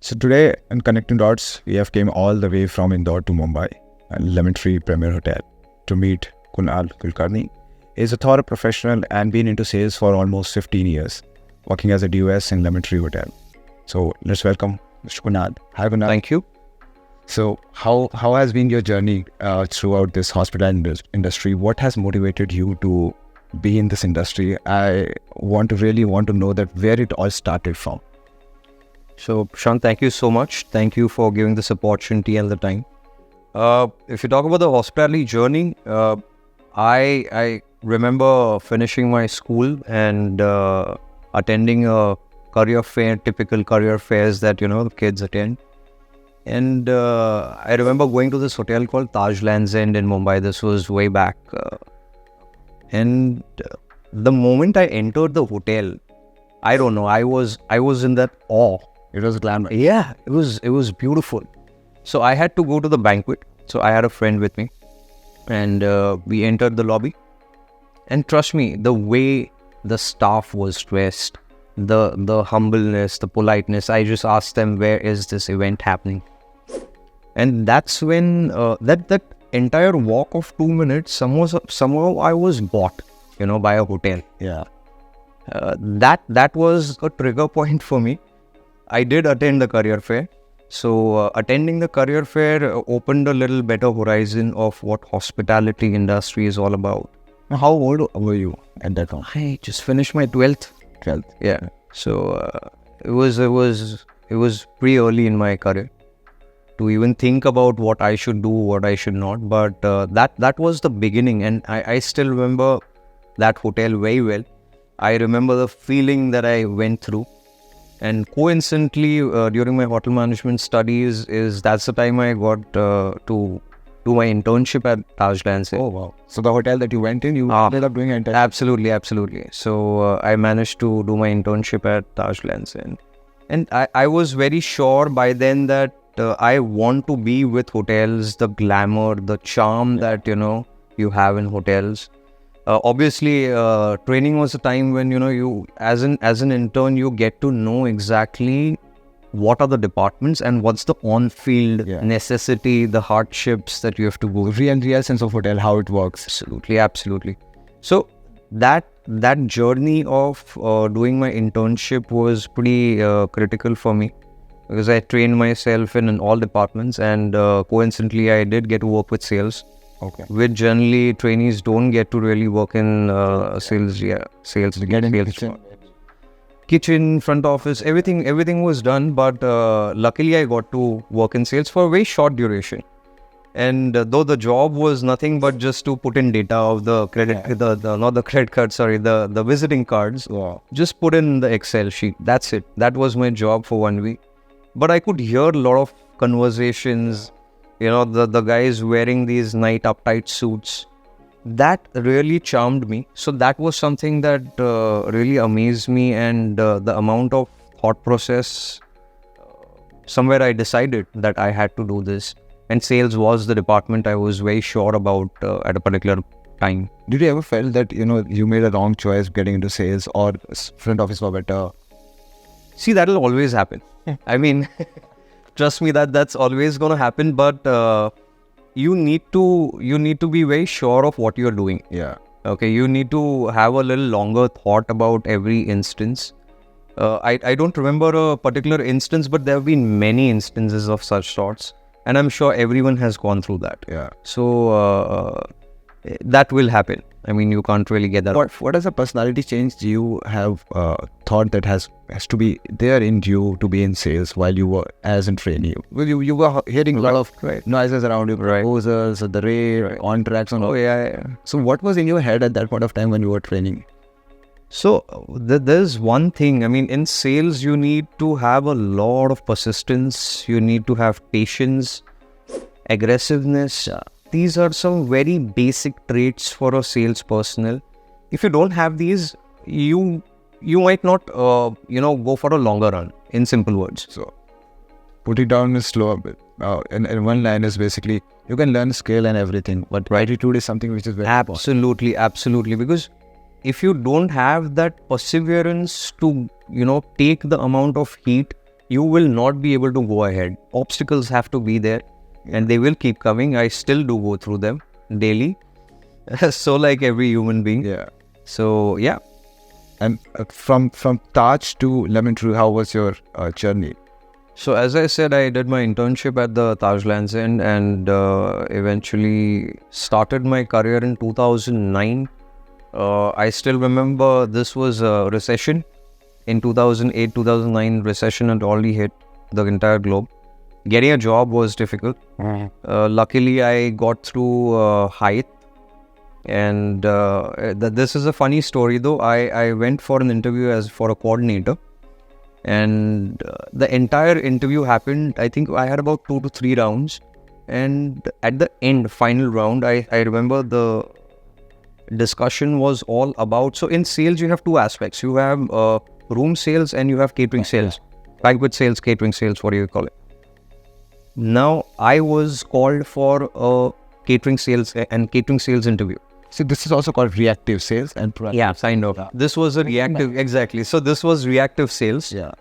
So today in Connecting Dots, we have came all the way from Indore to Mumbai, and Lemon Tree Premier Hotel, to meet Kunal Kulkarni. He is a thorough professional and been into sales for almost 15 years, working as a DOS in Lemon Tree Hotel. So let's welcome Mr. Kunal. Hi Kunal. Thank you. So how has been your journey throughout this hospitality industry? What has motivated you to be in this industry? I really want to know that where it all started from. So, Prashant, thank you so much. Thank you for giving this opportunity and the time. If you talk about the hospitality journey, I remember finishing my school and attending a career fair, typical career fairs that, the kids attend. And I remember going to this hotel called Taj Lands End in Mumbai. This was way back. And the moment I entered the hotel, I don't know, I was in that awe. It was glamorous. Yeah, it was beautiful. So I had to go to the banquet. So I had a friend with me, and we entered the lobby. And trust me, the way the staff was dressed, the humbleness, the politeness, I just asked them, where is this event happening? And that's when that entire walk of 2 minutes, somehow I was bought, by a hotel. Yeah. That was a trigger point for me. I did attend the career fair. So attending the career fair opened a little better horizon of what hospitality industry is all about. Now, how old were you at that time? I just finished my 12th. 12th. Yeah. So it was pretty early in my career to even think about what I should do, what I should not. But that was the beginning, and I still remember that hotel very well. I remember the feeling that I went through. And coincidentally, during my hotel management studies, that's the time I got to do my internship at Taj Lands End. Oh, wow. So the hotel that you went in, you ended up doing an internship? Absolutely. So I managed to do my internship at Taj Lands End. And I was very sure by then that I want to be with hotels, the glamour, the charm that, you have in hotels. Obviously, training was a time when, you as an intern, you get to know exactly what are the departments and what's the on-field necessity, the hardships that you have to go. Real sense of hotel, how it works. Absolutely. So that journey of doing my internship was pretty critical for me, because I trained myself in all departments, and coincidentally, I did get to work with sales. Okay. Which generally trainees don't get to really work in sales. Yeah, sales. Get in sales kitchen, front office, everything was done. But luckily, I got to work in sales for a very short duration. And though the job was nothing but just to put in data of the credit, not the credit card, sorry, the visiting cards. Wow. Just put in the Excel sheet. That's it. That was my job for 1 week. But I could hear a lot of conversations. The guys wearing these night uptight suits, that really charmed me. So that was something that really amazed me, and the amount of thought process, somewhere I decided that I had to do this. And sales was the department I was very sure about at a particular time. Did you ever feel that, you made a wrong choice getting into sales, or front office were better? See, that'll always happen. I mean... Trust me, that's always going to happen, but you need to be very sure of what you're doing. Yeah. Okay, you need to have a little longer thought about every instance. I don't remember a particular instance, but there have been many instances of such sorts, and I'm sure everyone has gone through that. Yeah. So that will happen. I mean, you can't really get that. What is a personality change you have thought that has to be there in you to be in sales while you were as a trainee? Well, you were hearing a lot of noises around you, proposals, the rate, contracts, and all. Yeah. So what was in your head at that point of time when you were training? So there's one thing. I mean, in sales, you need to have a lot of persistence. You need to have patience, aggressiveness. These are some very basic traits for a sales personnel. If you don't have these, you might not, go for a longer run, in simple words. So, put it down slow a bit. And one line is basically, you can learn skill and everything, but attitude is something which is very important. Absolutely. Because if you don't have that perseverance to, take the amount of heat you will not be able to go ahead. Obstacles have to be there, and they will keep coming. I still do go through them daily. So like every human being. Yeah. So yeah. And from Taj to Lemon Tree, how was your journey? So as I said, I did my internship at the Taj Lands End and eventually started my career in 2009. I still remember this was a recession. In 2008, 2009, recession had already hit the entire globe. Getting a job was difficult. Luckily, I got through Hyatt. And this is a funny story though. I went for an interview for a coordinator. And the entire interview happened, I think I had about 2 to 3 rounds. And at the end, final round, I remember the discussion was all about, so in sales you have 2 aspects. You have room sales and you have catering sales. Banquet sales, catering sales, what do you call it? Now, I was called for a catering sales interview. So this is also called reactive sales and proactive. Yeah, kind of. Yeah. This was a reactive, exactly. So this was reactive sales. Yeah.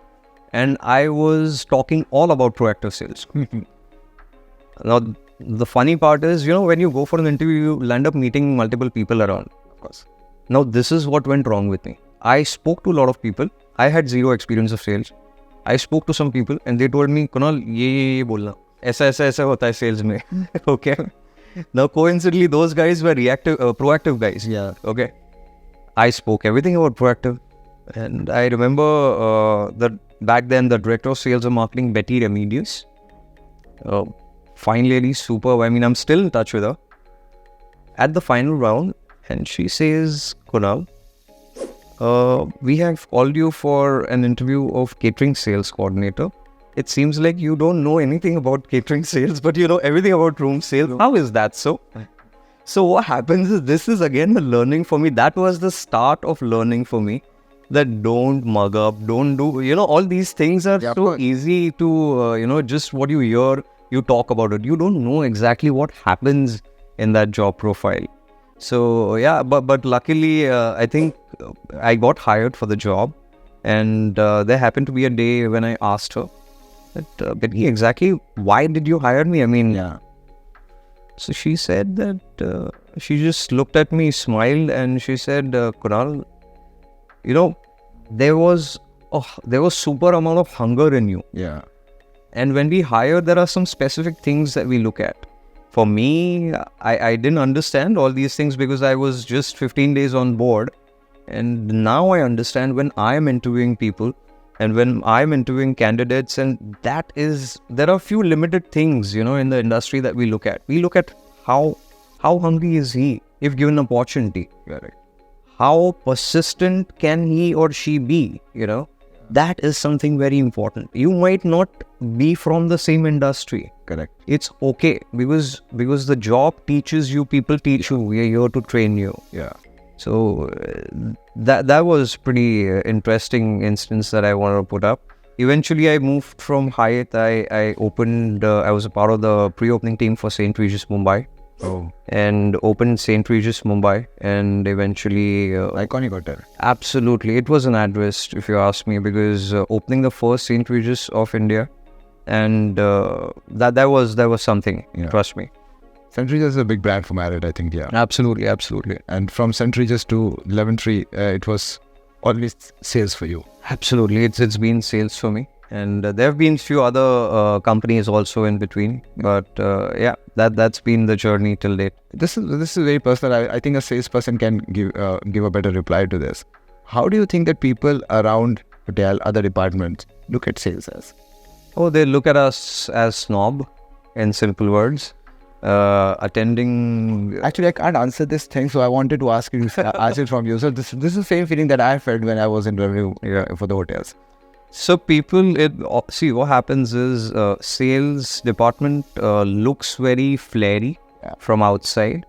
And I was talking all about proactive sales. Now, the funny part is, when you go for an interview, you land up meeting multiple people around. Of course. Now, this is what went wrong with me. I spoke to a lot of people. I had 0 experience of sales. I spoke to some people and they told me, Kunal, ye bolna. ऐसा होता है sales में. Okay. Now, coincidentally, those guys were proactive guys. Yeah. Okay. I spoke everything about proactive. And I remember that back then, the director of sales and marketing, Betty Remedios, fine lady, superb. I mean, I'm still in touch with her. At the final round, and she says, Kunal, we have called you for an interview of catering sales coordinator. It seems like you don't know anything about catering sales, but you know everything about room sales. How is that so? So what happens is, this is again a learning for me. That was the start of learning for me. That don't mug up, don't do, all these things are so easy to, just what you hear, you talk about it. You don't know exactly what happens in that job profile. So yeah, but luckily, I think I got hired for the job. And there happened to be a day when I asked her, Betty, exactly why did you hire me? I mean, yeah. So she said that she just looked at me, smiled, and she said, Kunal, there was super amount of hunger in you. Yeah. And when we hire, there are some specific things that we look at. For me, I didn't understand all these things because I was just 15 days on board. And now I understand when I am interviewing people and when I'm interviewing candidates, and there are a few limited things, in the industry that we look at. We look at how hungry is he if given an opportunity. Correct. How persistent can he or she be, That is something very important. You might not be from the same industry. Correct. It's okay because the job teaches you, people teach you, we are here to train you. Yeah. So that was pretty interesting instance that I wanted to put up. Eventually, I moved from Hyatt. I opened, I was a part of the pre-opening team for St. Regis Mumbai. Oh. And opened St. Regis Mumbai, and eventually... iconic hotel. Absolutely. It was an address, if you ask me, because opening the first St. Regis of India, and that was something, trust me. St. Regis is a big brand for Marriott, I think, yeah. Absolutely. And from St. Regis to Lemon Tree, it was always sales for you. Absolutely. It's been sales for me. And there have been few other companies also in between, but that's been the journey till date. This is very personal. I think a salesperson can give a better reply to this. How do you think that people around hotel, other departments, look at sales as? Oh, they look at us as snob, in simple words. Attending. Actually, I can't answer this thing, so I wanted to ask it from you. So this is the same feeling that I felt when I was in review for the hotels. So people, see what happens is sales department looks very flary from outside,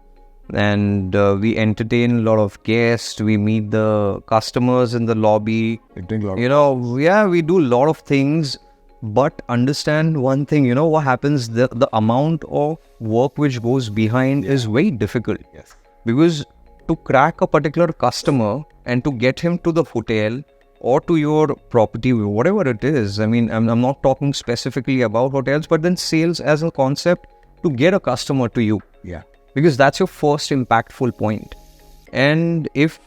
and we entertain a lot of guests. We meet the customers in the lobby. We drink a lot. We do a lot of things. But understand one thing, what happens, the amount of work which goes behind is very difficult. Yes. Because to crack a particular customer and to get him to the hotel, or to your property, whatever it is. I mean, I'm not talking specifically about hotels, but then sales as a concept to get a customer to you. Yeah. Because that's your first impactful point. And if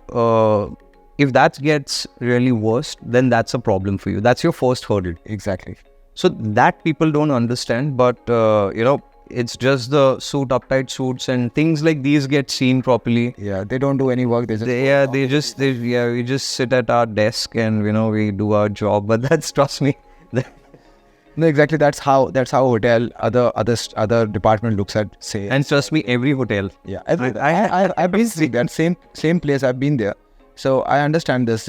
that gets really worse, then that's a problem for you. That's your first hurdle. Exactly. So that people don't understand, but it's just the uptight suits and things like these get seen properly. Yeah, they don't do any work. We just sit at our desk and we do our job. But that's, trust me. No, exactly. That's how hotel other department looks at sales. And trust me, every hotel. Yeah, I've been to that same place. I've been there, so I understand this.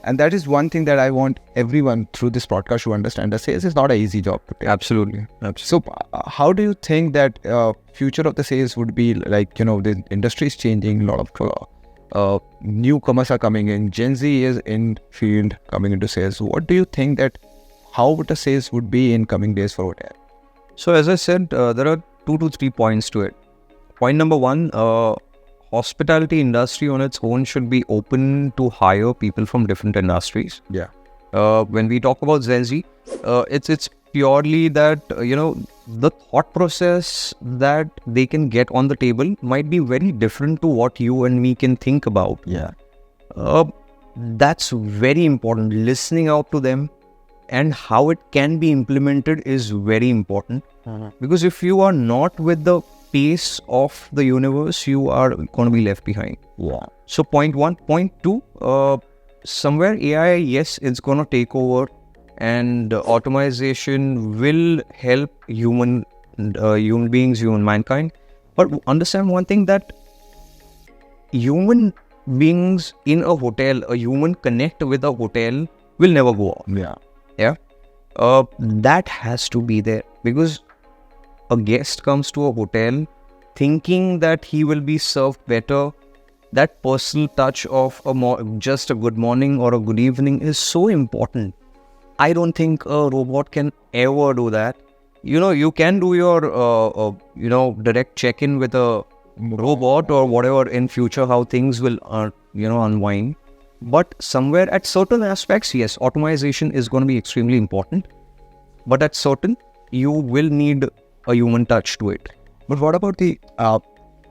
And that is one thing that I want everyone through this podcast to understand. The sales is not an easy job to take. Absolutely. So, how do you think that future of the sales would be like? The industry is changing. A lot of newcomers are coming in. Gen Z is in field coming into sales. What do you think that? How would the sales would be in coming days for hotel? So as I said, there are 2 to 3 points to it. Point number 1, hospitality industry on its own should be open to hire people from different industries. Yeah. When we talk about Gen Z, it's purely that the thought process that they can get on the table might be very different to what you and me can think about. Yeah. That's very important. Listening out to them and how it can be implemented is very important. Because if you are not with the pace of the universe, you are going to be left behind. Yeah. So point 1. Point 2, somewhere AI, yes, it's going to take over, and automation will help human beings, mankind. But understand one thing, that human beings in a hotel, a human connect with a hotel will never go off. Yeah. That has to be there, because a guest comes to a hotel thinking that he will be served better. That personal touch of just a good morning or a good evening is so important. I don't think a robot can ever do that. You can do your direct check-in with a robot or whatever in future, how things will unwind. But somewhere at certain aspects, yes, automation is going to be extremely important. But at certain, you will need a human touch to it. But what about the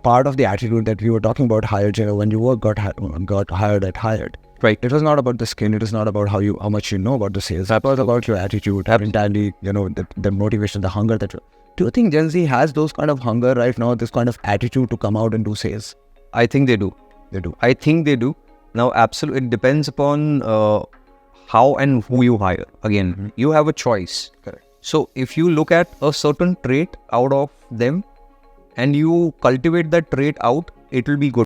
part of the attitude that we were talking about hired? When you got hired. Right. It was not about the skill. It was not about how much you know about the sales. It was about your attitude, entirely. The motivation, the hunger that. Do you think Gen Z has those kind of hunger right now? This kind of attitude to come out and do sales? I think they do. I think they do. Now, absolutely, it depends upon how and who you hire. Again, you have a choice. Correct. So, if you look at a certain trait out of them and you cultivate that trait out, it will be good.